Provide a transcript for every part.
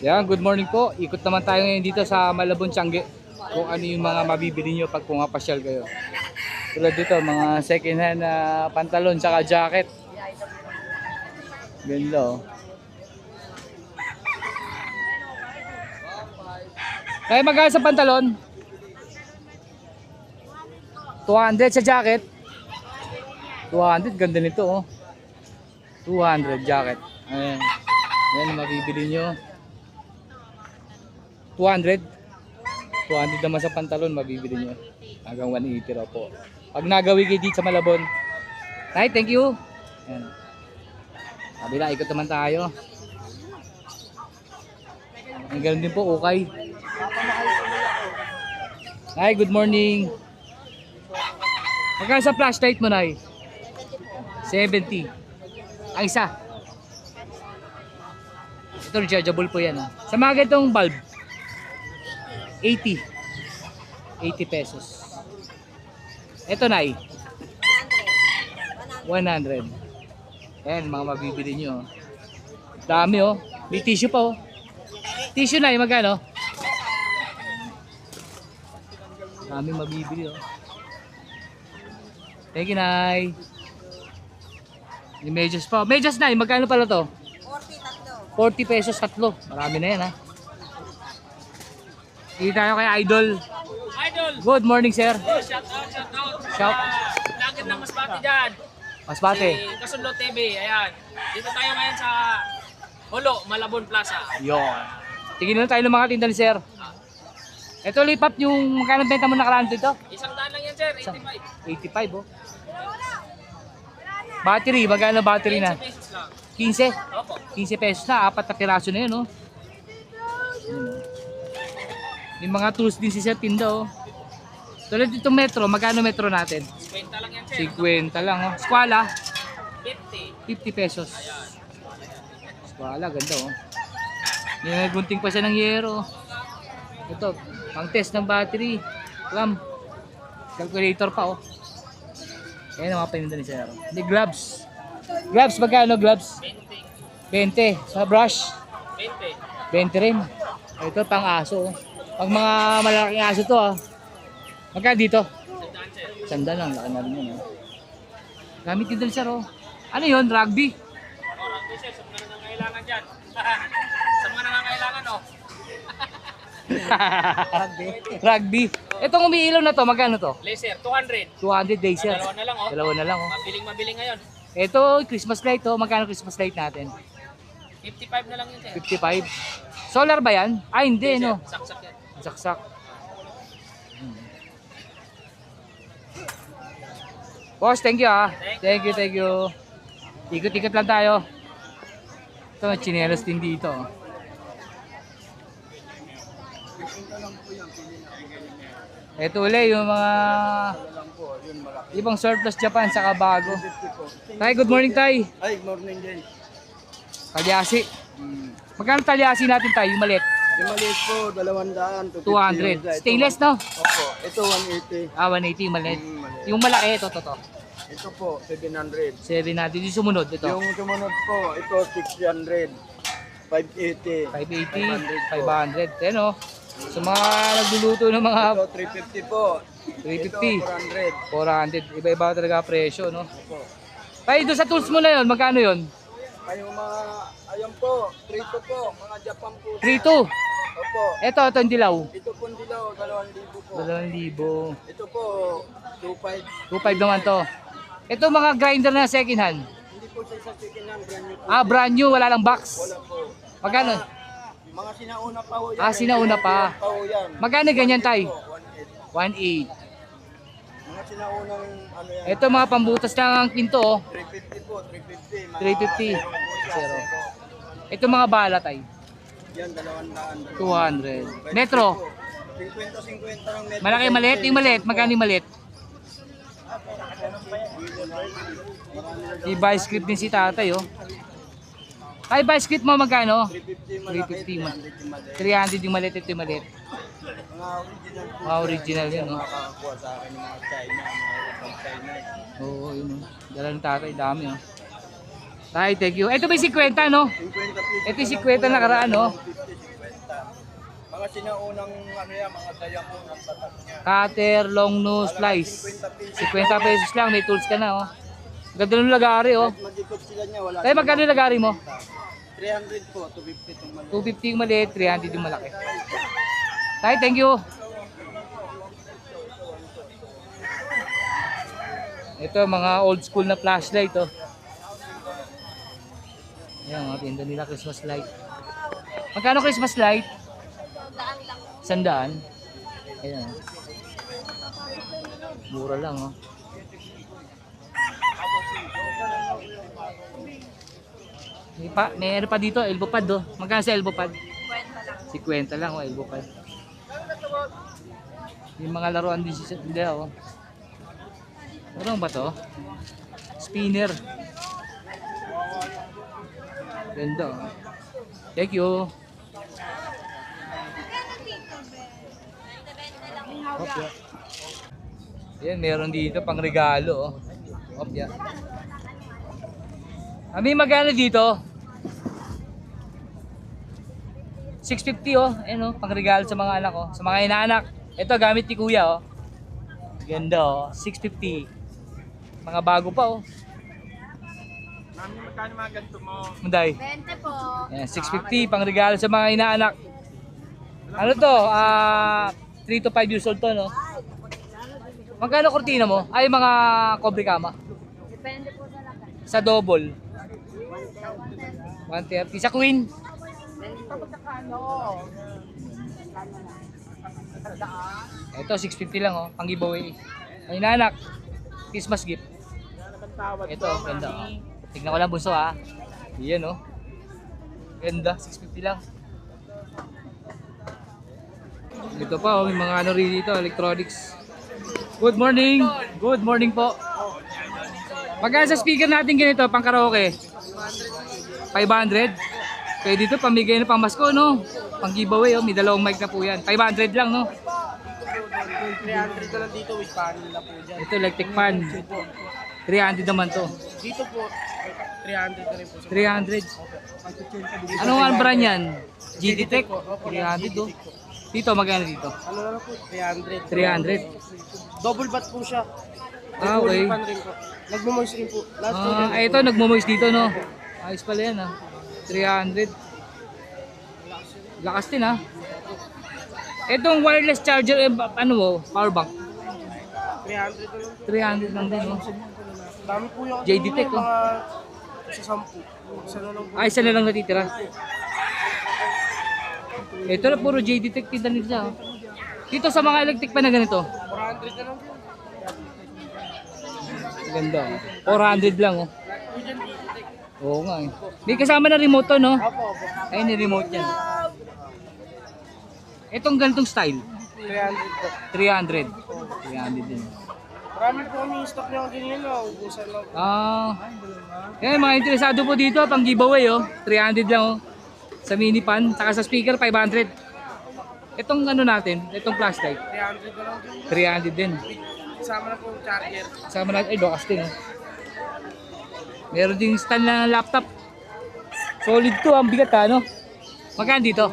Yan, good morning po. Ikot naman tayo ngayon dito sa Malabon, Tiangge. Kung ano yung mga mabibili nyo pag pumapasyal kayo. Tulad dito, mga second hand na pantalon saka jacket. Ganda oh. Kaya magkano sa pantalon? 200 sa jacket. 200, ganda nito oh. 200 jacket. Ayan. Yan mabibili nyo. 200 naman sa pantalon mabibili nyo. Hanggang 180 raw po. Pag nagawi kayo dito sa Malabon. Right, thank you. Ayan. Kabila, ikot naman tayo. Ang ganun din po, okay. Hi, good morning. Magkano sa flashlight mo, Nay? 70. Ang isa. Ito rechargeable po yan. Ha? Sa mga ganitong bulb, 80. 80 pesos. Ito, Nay. 100. Ayan, mga mabibili nyo. Dami oh. May tissue pa oh. Tissue, Nay, magkano? Dami mabibili oh. Thank you, Nay. Yung medyas pa. Medyas, Nay, magkano pala to? 40 pesos tatlo. Marami na yan ha. Hindi tayo kay Idol. Idol! Good morning, sir. Oh, shout out. Shout. Lagit ng Masbate dyan. Masbate. Si Kasundo TV, ayan. Dito tayo ngayon sa Holo, Malabon Plaza. Yon. Tingin na tayo ng mga tinda ni sir. Ito, lipap yung magkano benta mo nakaraan dito? Isang daan lang yan, sir. 85. 85 oh. Battery, magkano battery na? 15 pesos lang. 15? Opo. 15 pesos na, 4 na piraso na yun oh. Yung mga tools din si sir tinda oh. Tulad itong metro, magkano metro natin? 50 lang yan, sir. 50 lang oh. Squala, 50. 50 pesos. Squala, ganda oh. Gunting pa siya ng yero. Ito, pang test ng battery. Clamp. Calculator pa oh. Ayan ang mga paninda ni sir. Hindi, gloves. Gloves, magkano gloves? 20. 20. Sa brush? 20. 20 rin. Ito pang aso oh. Pag mga malaking aso to ah. Magkano dito? Sandaan, sir. Sanda lang, laki na rin yun oh. Gamit din sir oh. Ano yun? Rugby? Orang po, sir. Sa mga nangangailangan dyan. Sa mga nangangailangan, oh. Rugby. Itong umiilaw na to, magkano to? Laser, 200. 200 days sir. Dalawa na lang, oh. Dalawa na lang oh. Mabiling ngayon. Ito, Christmas light oh. Magkano Christmas light natin? 55 na lang yun, sir. 55. Solar ba yan? Ah, hindi Sir, no. saksak yan. Saksak. Boss, thank you ah. Thank you. Ikot-ikot lang tayo. Ito, may chinelas din dito. Ito ulit yung mga ibang surplus Japan saka bago. Tay, good morning tay. Ay, morning din. Talyasi. Magkano talyasi natin tayo, yung maliit? Yung maliit po, 200 to 200. Stainless no? Opo, ito 180. Ah, 180 yung maliit. Maliit. Yung malaki, ito. Ito po, 700. 700. Yung sumunod, ito. Yung sumunod po, ito 600. 580. 580, 500. Yan o. Sa mga nagluluto ng mga Ito 350 po. 350, Ito 400. Iba-iba talaga presyo, no? 400. Opo. Tay, doon sa tools mo na yun, magkano yun? Ay, yung mga, ayan po, 32 po, mga Japan po. 3,200. Opo. Ito yung dilaw. Ito po dilaw, 2,000 po. 2,000. Ito po, 25. 2,500 naman to. Ito mga grinder na second hand. Hindi po siya sa chicken ng brand new po. Ah, brand new, wala lang box. Wala po. Magkano? Mga sinauna pa ho yan. Ah, sinauna pa. Pa ho yan. Magkano ganyan tay? 180. 1,800. Mga sinaunang ano yan. Ito mga pambutas lang ang pinto, oh. 350 po, 350. 350. Zero po Zero. siya. Ito mga bala tay. Yan, 200. 200. Metro. 50-50 ng metro. Malaki maliit, yung maliit. Magkano yung maliit? Iba script din si tatay, oh. Ay, ba script mo magkano? 350 malaki. 300 yung maliit, ito yung maliit. Mga original. Mga original yun, no? Makakakuha sa akin ng mga China, mga China. Oo, yun, oh. Dala ng tatay, dami, oh. Tay, thank you. Ito ba yung 50, no? 50 pesos. Ito yung 50 na karaan, no? 50, Mga sinaunang ano yan, mga diamond ang tatak niya. Cutter, long nose, slice. 50 pesos lang, may tools ka na oh. Ganda ng lagari oh. Mag-ikot sila niya, wala. Tayo magkano yung lagari mo? 300 po, 250 itong mali. 250 yung maliit, 300 yung malaki. Tayo, thank you. Ito mga old school na flashlight oh. Ayan mga tinda nila Christmas light. Magkano Christmas light? 100 lang. 100. Ayan. Mura lang oh. May ano pa dito, elbow pad oh. Magkano sa elbow pad? 50 lang oh, elbow pad. Yung mga laruan din sila oh. Ano ba to? Spinner. Ganda oh. Thank you. Opya. Ayan, meron dito pang regalo oh. Opya. Ami, magkano dito? 650 oh. Ayan oh, pang regalo sa mga anak oh. Sa mga inaanak. Ito gamit ni kuya oh. Ganda oh, 650. Mga bago pa oh. Mami, magkano mga ganito mo? Munday. 20 po. Ayan, 650 pang regalo sa mga inaanak. Ano to? 3 to 5 years old to no? Magkano kurtina mo? Ay mga cobre kama. Depende po sa laki. Sa double. 130. Sa queen. Ito 650 lang oh, pang giveaway. Ay nanak. Christmas gift. Ito, ganda oh. Tignan ko lang bunso ah. Iyan oh. Ganda, 650 lang. Ito pa oh, may mga ano rin dito, electronics. Good morning. Good morning po. Magkano sa speaker natin ganito, pang karaoke? 500. Kaya dito pamigay na pang Pasko no. Pang giveaway oh, may dalawang mic na po yan. 500 lang no. 300 na lang dito with panel na po dyan. Ito electric fan. 300 naman to. Dito po, 300 na rin po. 300. Ano ang brand yan? GD Tech. 300 oh. Dito magkano dito? Ano na lang po? 300. 300. Double bat po siya. Ah, okay. Pan rin po. Nagmo-moist rin po. Last two Ah, ito nagmo-moist dito no. Ayos pala yan ah. 300. Lakas din ah. Itong wireless charger ano mo, power bank. 300 na lang. 300 lang din oh. Dami po yung JD Tech, oh. mga sa 10. Isa na lang po. Ay, isa na lang natitira. Ito na puro JD Tech tinda nila. Dito sa mga electric pa na ganito. 400 na lang po. Ganda. 400 lang oh. Oo nga eh. May kasama na remote to no? Opo, opo. Ayun ni remote yan. Itong ganitong style. 300 po. 300. 300 din. Marami po kami stock nyo ganyan na. Ubusan lang po. Yan mga interesado po dito pang giveaway oh. 300 lang oh. Sa mini pan, saka sa speaker 500. Itong ano natin, itong flashlight. 300 na lang po. 300 din. Kasama na po yung charger. Kasama natin, ay dokas din oh. Meron ding stand na laptop. Solid to, ang bigat ha, no? Magkano dito?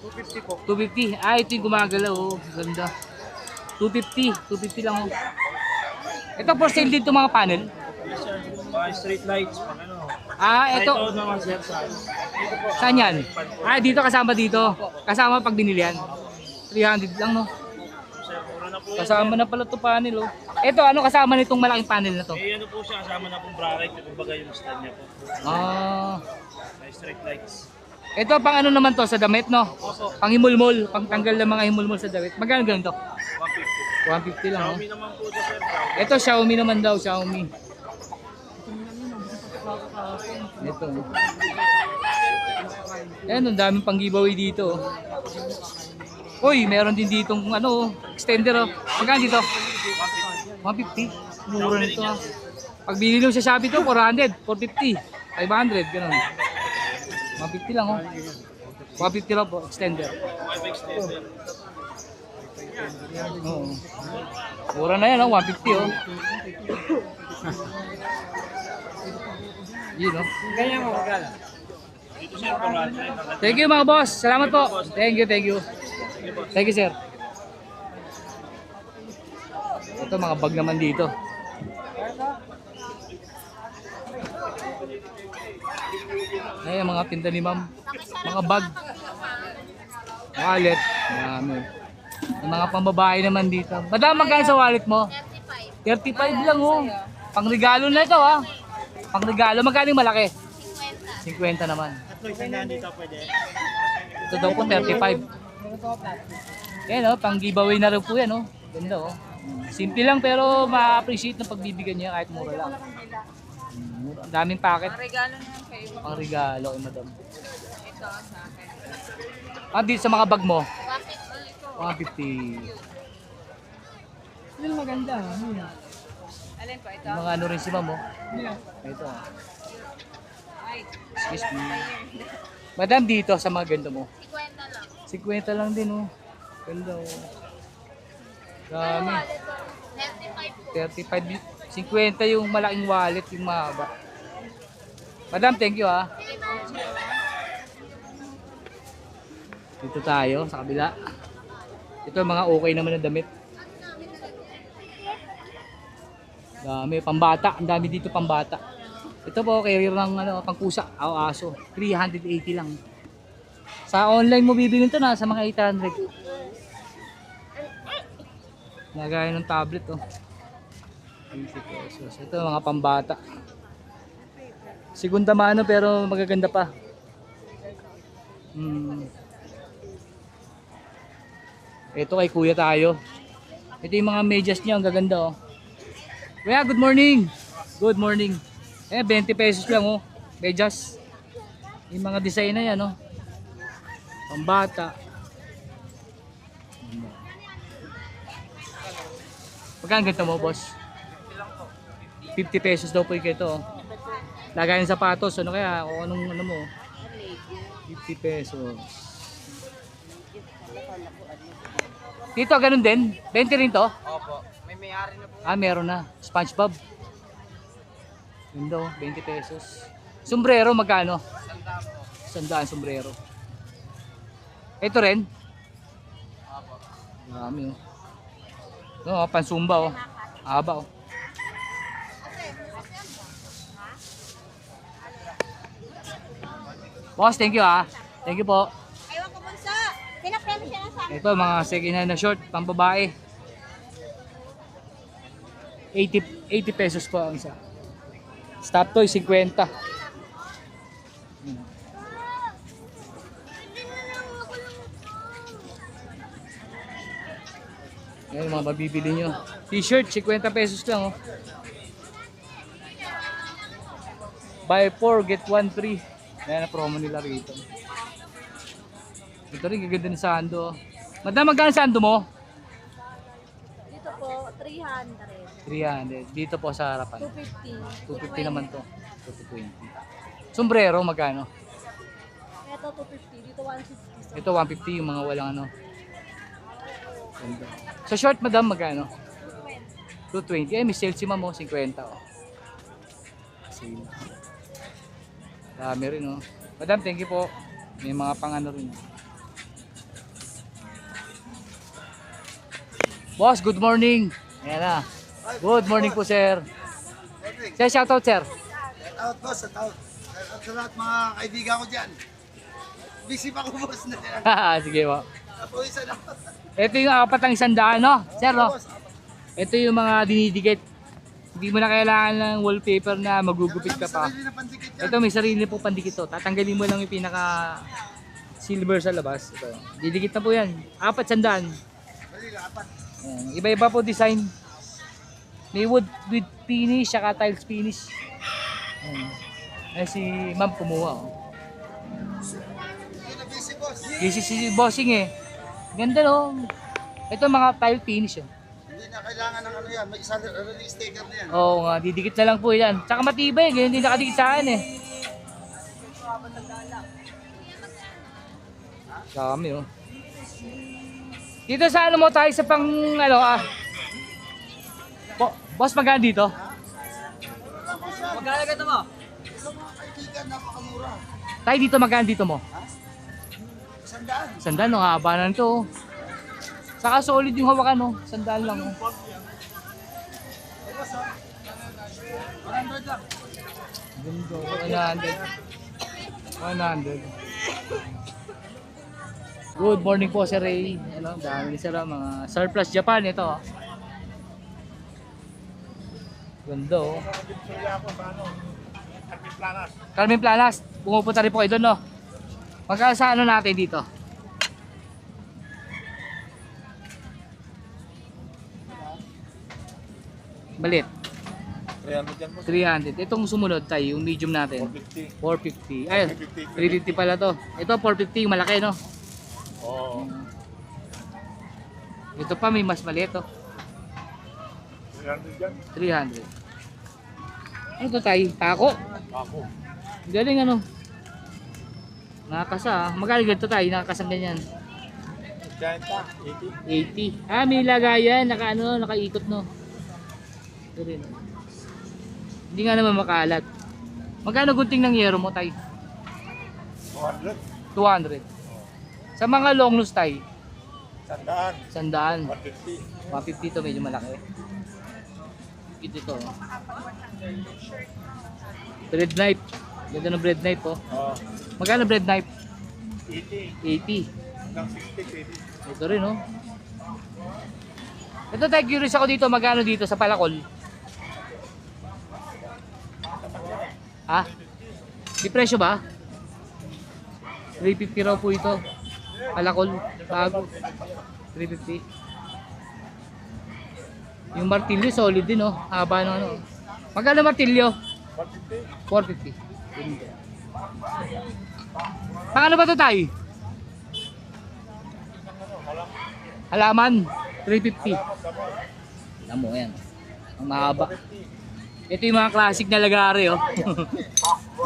250 po. 250. Ah, ito yung gumagalaw oh. Ganda. 250. 250 lang oh. Ito for sale dito mga panel. Yes sir. Mga street lights. Ano? Ah, ito. Ito naman sir sa Saan yan? Ah, dito kasama dito. Kasama pag binili yan. 300 lang no. sir. Mura na po. Kasama na pala to panel oh. Ito, ano kasama nitong malaking panel na to? Eh ano po siya, kasama na pong bracket. Kumbaga yung stand niya po. Ah. May street lights. Ito pang ano naman to sa damit no? Pang himulmol, pang tanggal ng mga himulmol sa damit. Magkano ganito? 150. 150 lang oh. Xiaomi naman po siya sir. Ito Xiaomi naman daw, Xiaomi. Ito. Ayan, ang daming pang giveaway dito. Uy, meron din ditong ano, extender oh. Magkano dito? 150. Mura nito ah. Pag binili mo sa Shopee to, 400, 450, 500, ganun. 150 lang oh. 150 lang po, extender. Oo. Mura na yan oh, 150 oh. Yun oh. Ganyan mo magkala. Thank you mga boss. Salamat po. Thank you, thank you. Thank you, sir. Ito mga bag naman dito. Ay, mga tinda ni ma'am. Mga bag. Wallet. Dami. Yung mga pambabae naman dito. Madam, magkano sa wallet mo? 35 lang oh. Pangregalo na ito ah. Pangregalo. Magkano yung malaki? 50 naman. Ito daw po 35. Yan oh, pang giveaway na rin po yan oh. Ganda oh. Simple lang pero ma-appreciate ng pagbibigyan niya kahit mura lang. Ang daming packet. Regalo na yan kayo. Pang regalo kay madam. Ito sa akin. Dito sa mga bag mo? Bakit ulit ko? 150. Yung maganda. Alin po ito? Yung mga ano rin si ma'am oh. Ito. Ay, Excuse me. Madam, dito sa mga ganda mo. 50 lang. 50 lang din oh. Ganda oh. Dami. 35 po. 35. 50 yung malaking wallet, yung mahaba. Madam, thank you ah. Dito tayo sa kabila. Ito mga okay naman na damit. Dami, pambata. Ang dami dito pambata. Ito po, carrier ng ano, pangkusa, aso. 380 lang. Sa online mo bibili ito na sa mga 800. Nagaya ng tablet oh. 20 pesos. Ito mga pambata. Segunda mano pero magaganda pa. Ito kay kuya tayo. Ito yung mga medyas niya, ang gaganda oh. Kuya, good morning. Good morning. 20 pesos lang oh. Medyas. Yung mga design na yan oh. Pambata. Magkano ganito mo, boss? 50 pesos daw po yung ito. Oh. Lagay ng sapatos, ano kaya? O anong ano mo? 50 pesos. Dito, ganun din? 20 rin to? Opo. May-ari na po. Meron na. SpongeBob. Yun daw, 20 pesos. Sombrero, magkano? 100 sombrero. Ito rin? Opo. Marami oh. No, pansumba oh. Haba oh. Boss, thank you ah. Thank you po. Ayaw ko bunso. Pinapelo siya na sa akin. Ito mga second hand na short, pang babae. 80 pesos po ang isa. Stop toy 50. Yan yung mga mabibili nyo. T-shirt, 50 pesos lang oh. Buy 4, get 1 free. Yan ang promo nila rito. Ito rin, gaganda ng sando. Madam, magkano sando mo? Dito po, 300. 300. Dito po sa harapan. 250. 250 naman to. 220. Sombrero, magkano? Ito 250. Dito 150. Ito 150 yung mga walang ano. Ganda. Sa short, madam, magkano? 220. May sale si ma'am, 50 oh. Sale. Dami rin oh. Madam, thank you po. May mga pang-ano rin. Boss, good morning. Ayan na. Good morning po, sir. Sir, shoutout, sir. Out boss, out. Sa lahat mga kaibigan ko dyan. Busy pa ko boss na yan. Sige po. Napuwisan ako. Ito yung apat ang 100, no? Sir, no? Ito yung mga dinidikit. Hindi mo na kailangan ng wallpaper na magugupit ka pa. Sarili na pandikit yan. Ito may sarili po pandikit to. Tatanggalin mo lang yung pinaka silver sa labas. Ito. Didikit na po yan. 400. Sarili, apat. Ayan. Iba-iba po design. May wood with finish, saka tiles finish. Ayan. Ay si ma'am kumuha. Oh. Hindi na busy boss. This is si bossing eh. Ganda no. Ito mga tile finish. Oh. Hindi na kailangan ng ano yan. May isa release sticker na yan. Oo nga, didikit na lang po yan. Tsaka matibay, ganyan din nakadikit sa akin eh. Dami oh. Dito sa ano mo tayo sa pang ano boss magkano dito? Magkano ganito mo? Ito mga kaibigan, napakamura. Tayo dito, magkano dito mo? Sandaan. Sandaan, no, haba na nito. Oh. Saka solid yung hawakan, no? Sandaan lang. Oh. 100 lang. Ganda, 100. 100. Good morning po, Sir Ray. Hello, dami ni Sir, mga surplus Japan ito. Oh. Ganda, oh. Carmen Planas. Pumupunta rin po kayo doon, no? Magkano sa ano natin dito? Balit. 300 yan po. 300. Itong sumunod tayo, yung medium natin. 450. Ay, 350 pala to. Ito 450, yung malaki, no? Oo. Ito pa may mas maliit, oh. 300 yan. 300. Ano to tayo? Tako? Ako. Galing ano? Nakakasa, ah. Magkano ganito tayo? Nakakasang ganyan. Giant pa. 80. 80. Ah, may lagayan. Nakaikot, no? Ito rin. Hindi nga naman makalat. Magkano gunting ng yero mo, tay? 200. 200. Sa mga long nose, tay? Sandaan. 100. 150. 150 to, medyo malaki. Ito. Oh. Bread knife. Ganda ng bread knife, oh. Oo. Magkano bread knife? 80. 80. Hanggang 60. Ito rin, oh. Ito tayo, curious ako dito. Magkano dito sa palakol? Ha? Di presyo ba? 350 raw po ito. Palakol. Bago. 350. Yung martilyo, solid din, oh. Haba ng ano. Magkano martilyo? 450. Paano ba ito tayo? Halaman. 350. Alam mo yan. Ang mahaba. Ito yung mga classic na lagari, oh.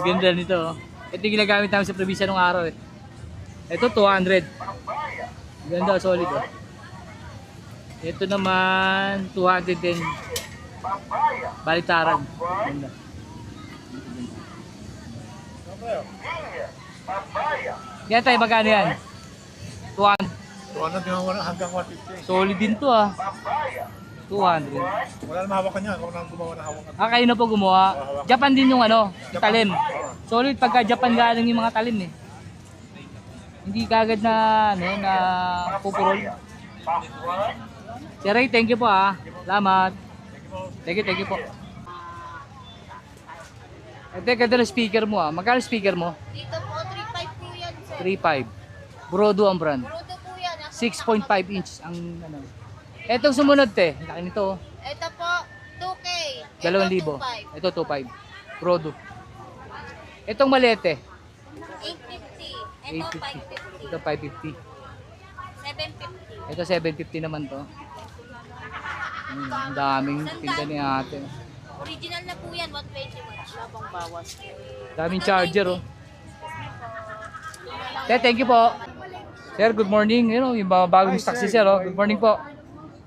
Ganda nito, oh. Ito yung ginagamit namin sa probinsya nung araw, eh. Ito 200. Ganda, solid, oh. Ito naman 200 din. Baliktaran. Ganda. Yan tayo, magkano yan? 200. 200 hanggang 150. Solid din to, ah. 200. Wala na mahawakan niya. Ako nang gumawa na hawakan. Ah, kayo na po gumawa. Japan din yung ano, talim. Solid pagka Japan galing yung mga talim, eh. Hindi kagad na, ano, na pupurol. Sir Ray, thank you po, ah. Salamat. Thank you po. Ito, ganda ng speaker mo, ah. Magkano speaker mo? Dito po, 3.5 po yan, sir. 3.5. Brodo ang brand. Bruto po yan. 6.5 inch ang ano. Etong sumunod, te. Laki nito, oh. Ito po, 2K. 2,000. Ito 2.5. Brodo. Etong maliit, eh. 850. Ito 550. Ito 550. 750. Ito 750 naman to. Ang daming tinda ni ate. Original na po yan, 120 watts. Labang bawas. Daming charger, oh. Thank you po. Sir, good morning. You know, yung mga bagong stock si Sir, oh. Good morning po.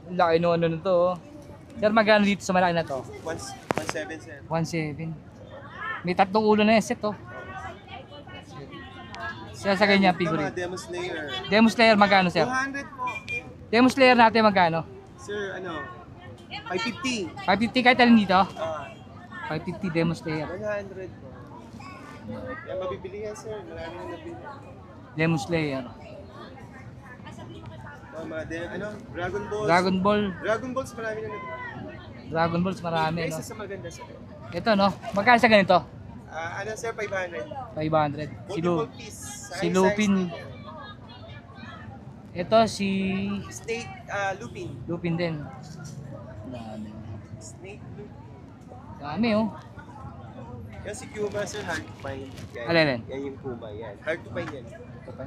Ang laki no ano nito, oh. Sir, magkano dito sa malaki na to? 1.7 sir. 1.7. May tatlong ulo na yung set, oh. Sir, sa ganyan figure. Demo Slayer. Demo Slayer, magkano, Sir? 200 po. Demo Slayer natin, magkano? Sir, ano? 550. 550 kahit alin dito? Ah, 550 Demo Slayer. 100 po. Yan, mabibili yan sir. Marami na nabili. Demo Slayer. Ano? Dragon Balls. Dragon Ball. Dragon Balls, marami na nabili. Dragon Balls, marami, no? Isa sa maganda sir. Ito, no? Magkano sa ganito? Ano sir, 500. 500. Multiple piece. Si Lupin. Ito si Snake, Lupin. Lupin din. Dami. Snake Lupin. Dami, oh. Yan si Kuma sir, hard to find. Yan, Alin? yan yung Kuma, yan. Hard to find yan.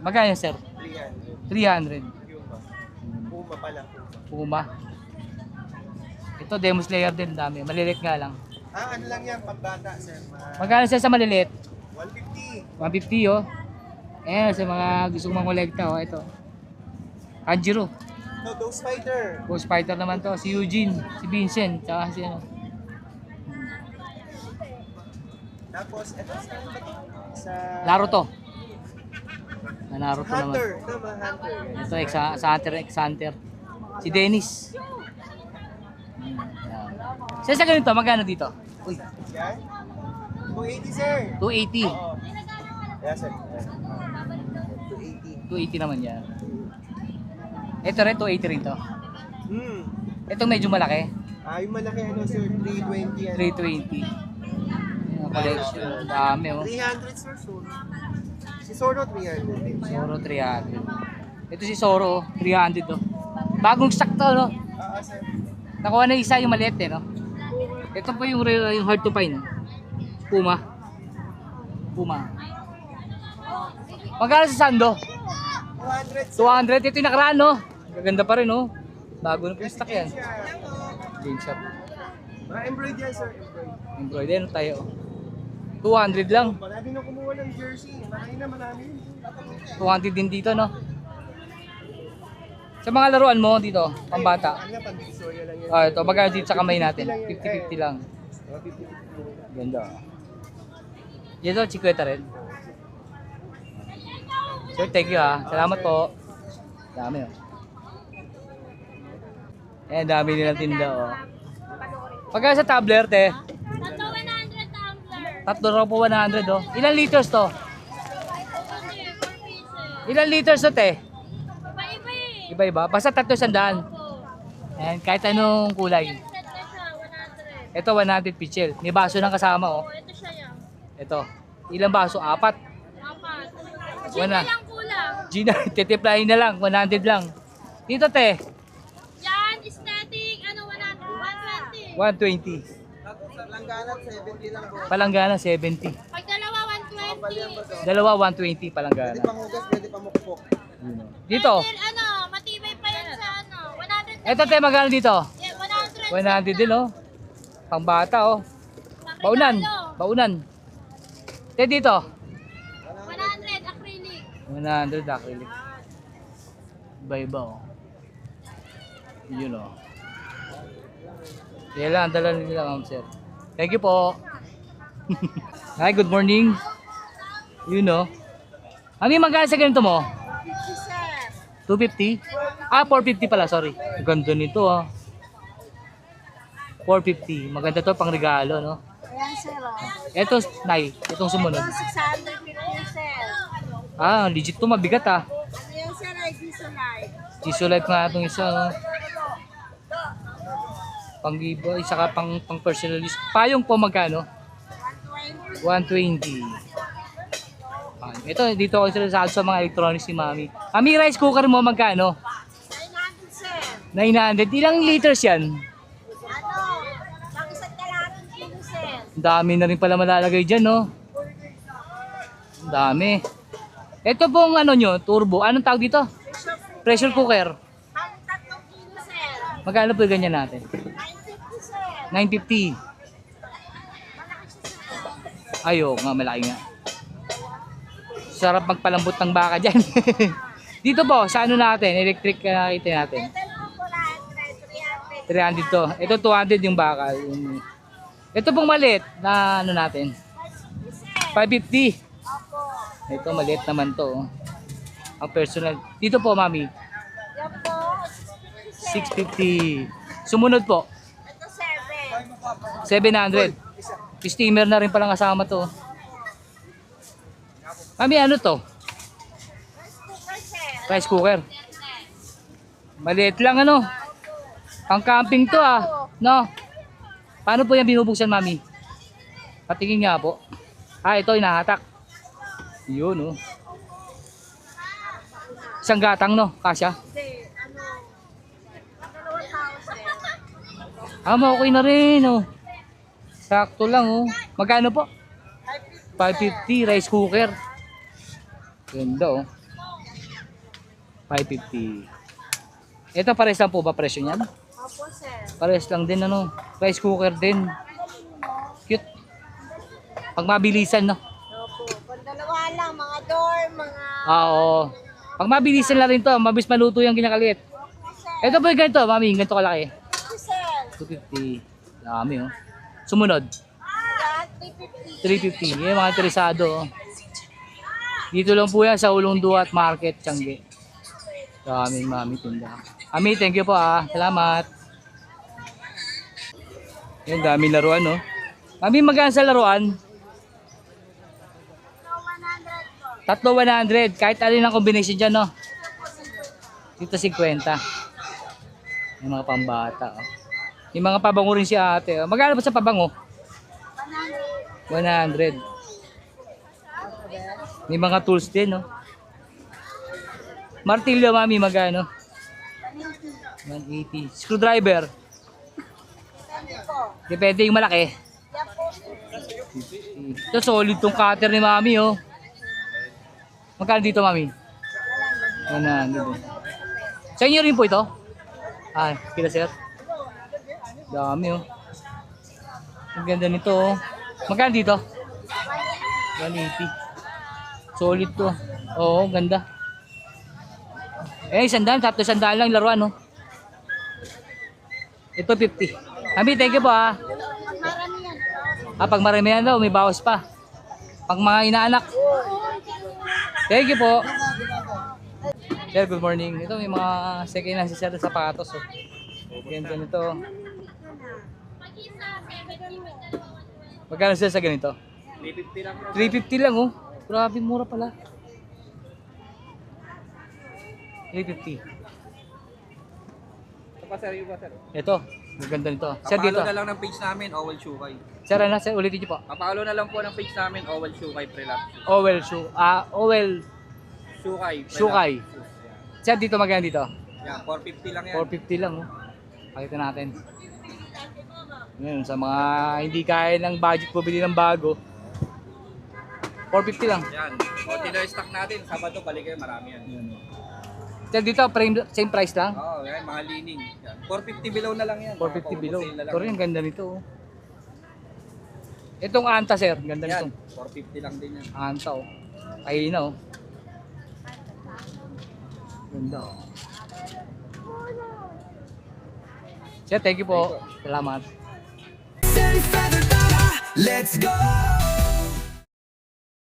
Magkano yan, Sir? 300. 300. Kuma. Kuma pala. Puma. Ito, Demo Slayer din. Dami. Maliliit nga lang. Ano lang yan, pambata sir. Magkano siya sa maliliit? 150. 150, oh. Eh, sa mga gusto kong mangolekta, oh. Ito. Anjiro. No, Ghost Fighter. Ghost Fighter naman to. Si Eugene. Si Vincent. Tsaka si ano. Tapos, ito sa Laro to. Na Naruto naman. Hunter. Ito ba, Hunter? Ito, ex-hunter. Si Dennis. Yan. Sa ganito, magkano dito? Uy, Yan. 280, sir. 280. Oo. Yes, sir. 280. 280 naman yan. Ito rin, 280 rin to. Itong medyo malaki, Yung malaki ano, sir, 320. Ano? 320. Yung collection, dami oh. 300, sir, Soro. Si Soro, 300. Soro 300. Ito si Soro, 300 oh. Bagong stock to, no? Sir. Nakuha na isa yung maliit eh, no? Ito po yung hard to find. Puma. Magkano sa Sando? 200. 200. Ito yung nakaraan, no? Gaganda pa rin, no? Bago na po yung stock yan. Jeans shop. Embroidered yan, sir. Embroidery, ano tayo? 200 lang. Marami na kumuha ng jersey. Marami yun. 200 din dito, no? Sa mga laruan mo dito, pambata. Ano na, pang-Victoria lang yan. Ito, magkano dito sa kamay natin? 50-50 lang. 50. Ganda. Dito, chikweta rin. Sir, thank you ha. Salamat po. Dami oh. Dami nilang tinda oh. Pagka sa tabler, te? Tatlo 100 tumbler. Tatlo raw po 100 oh. Ilan liters to? 4 pieces. Ilan liters to, te? Iba-iba eh. Iba-iba. Basta tatlo sandaan. Opo. Ayan, kahit anong kulay. Set na siya, 100. Ito, 100 pichel. May baso ng kasama oh. Ito siya yan. Ito. Ilang baso? 4. Apat. Wala. Gina lang kulang. Gina, titiplayin na lang. 100 lang. Dito, te? Yan, aesthetic, 120. 120. Langganat, 70 lang po. Palanggana, 70. Pag dalawa, 120. Dalawa, 120 palanggana. Pwede pang hugas, pwede pang mukpok. Dito. Pwede, matibay pa yan sa 100. Eto, te, magkano dito? Yeah, 100 din, oh. Pangbata, oh. Baunan. Baunan. Te, dito. 100 acrylic. 100 acrylic. Iba-iba, oh. Yun, oh. Yan lang, dala nila, ma'am, sir. Thank you po. Hi, good morning. Yun, oh. Mami, magkano sa ganito mo? 250? 450 pala, sorry. Ganda nito, ah. 450. Maganda to, pang regalo, no? Ayan, sir. Eto, Nay, itong sumunod. 650, sir. Legit to, mabigat, ah. Ano yan, sir? Ay, Gisolite. Giso life nga itong isa, no? Pang giveaway, saka pang personal use. Payong po magkano? 120. Ito, dito ako sila sa mga electronics ni Mami. Mami, rice cooker mo magkano? 900, sir. 900. Ilang liters yan? Pang isang kalating kilo, sir. Ang dami na rin pala malalagay dyan, no? Ang dami. Ito pong ano nyo, turbo. Anong tawag dito? Pressure cooker. Pang 3 kilo, sir. Magkano po yung ganyan natin? 950, sir. 950. Ayo, nga malaki nga. Sarap magpalambot ng baka dyan. Dito po, sa ano natin, electric nakita natin. Ito po, 300. 300 to. Ito 200 yung bakal. Ito pong maliit na ano natin. 550. Opo. Ito maliit naman to. Oh. Ang personal. Dito po, Mami. Yan po, 650, sir. 650. Sumunod po, Ito, 700. 7. Steamer na rin palang kasama to. Mami, ano to? Cooker, sir. Rice cooker. Maliit lang ano. Pang camping to ah. No? Paano po yan binubuksan, Mami? Patingin nga po. Ito inahatak. Yun oh. Isang gatang no, kasya. Hindi, $2,000. Okay na rin oh. Sakto lang oh. Magkano po? 550 rice cooker. Ganda oh. 550. Ito pares lang po ba presyo niyan? Opo, sir. Pares lang din ano. Rice cooker din. Cute. Pag mabilisan no. Opo, kung dalawa lang, mga door, mga... Oo. Pag mabilisan lang rin to, mabilis maluto yung kinakaliit. Ito po yung ganito, Mami, ganito kalaki. Ito, sir. 250. Dami oh. Sumunod. Yan, 350. Yan mga interesado. Oh. Dito lang po yan sa Ulong Duat Market, Tiangge. Daming mami tinda. Ami, thank you po Salamat. Yan, daming laruan no. Mami, magkano sa laruan? 3,100. Kahit alin ang combination dyan no. Dito 50. Yung mga pambata. Oh. Yung mga pabango rin si ate. Oh. Magkano ba sa pabango? 100. May mga tools din, no? Martilyo, mami, magkano? 180. Screwdriver? Depende yung malaki. Ito, solid tong cutter ni mami, oh. Magkano dito, mami? 100. Sa inyo rin po ito? Kila sir? Dami, oh. Ang ganda nito, oh. Magkano dito? 180. Solid to. Oo, ganda. Sandaan. Tapos sandaan lang laruan, no? Ito 50. Mami, thank you po, pag marami yan daw, may bawas pa. Pag mga inaanak. Thank you po. Sir, good morning. Ito may mga second hand si sir na sapatos, oh. Ganda nito. Magkano sila sa ganito? 350 lang. 350 lang, oh. Grabe, mura pala. 350. Ito pa sir, yung pa sir. Ito, maganda nito. Sir, dito. Papalo na lang ng page namin, Owel Shukay. Sir, sir, ulitin niyo po. Papalo na lang po ng page namin, Owel Shukay Prelapse. Owel Owel Shukay. Shukay. Sir, dito maganda dito. Yan, 450 lang yan. 450 lang, oh. Pakita natin. Ngayon, sa mga hindi kaya ng budget po bili ng bago, 450 lang. Yan. O, tino-stock natin. Sabado, balik kayo, marami yan. Sir, dito, same price lang? Oo, yan, mga lining. Yan. 450 below na lang yan. 450 below. Sale na lang Ito rin, ang ganda nito, oh. Itong anta, sir. Ganda yan. nito. 450 lang din yan. Anta, oh. Ay na, oh. Ganda, oh. Sir, thank you po. Salamat. Let's go!